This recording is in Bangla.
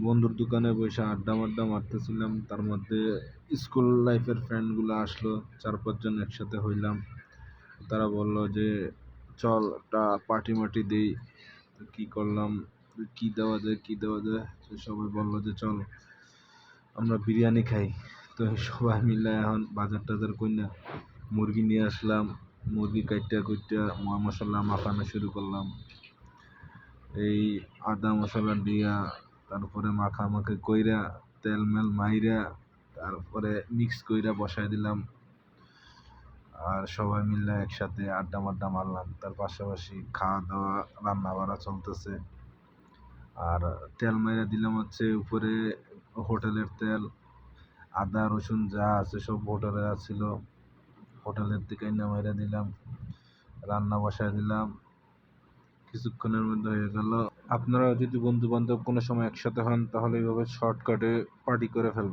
বন্ধুর দোকানে বসে আড্ডা মাড্ডা মারতেছিলাম। তার মধ্যে স্কুল লাইফের ফ্রেন্ডগুলো আসলো, 4-5 জন একসাথে হইলাম। তারা বলল যে চল একটা পার্টি মার্টি দেই। তো কি করলাম, কি দেওয়া যায় কি দেওয়া যায়, তো সবাই বললো যে চল আমরা বিরিয়ানি খাই। তো সবাই মিলে এখন বাজার টাজার কইনা মুরগি নিয়ে আসলাম। মুরগি কাইটা কুইটা মশলা মাখানো শুরু করলাম। এই আদা মশলা দিয়া তারপরে মাখামাখি কইরা তেল মেল মাইরা তারপরে মিক্স কইরা বসাই দিলাম। আর সবাই মিলে একসাথে আড্ডা মাড্ডা মারলাম। তার পাশাপাশি খাওয়া দাওয়া রান্না বাড়া চলতেছে। আর তেল মাইরা দিলাম হচ্ছে উপরে হোটেলের তেল। আদা রসুন যা আছে সব হোটেলে আছিল, হোটেলের থেকে এনে মাইরা দিলাম, রান্না বসায় দিলাম। কিছুক্ষণের মধ্যে হয়ে গেল। আপনারা যদি বন্ধু বান্ধব কোনো সময় একসাথে হন তাহলে এইভাবে শর্টকাটে পার্টি করে ফেলবেন।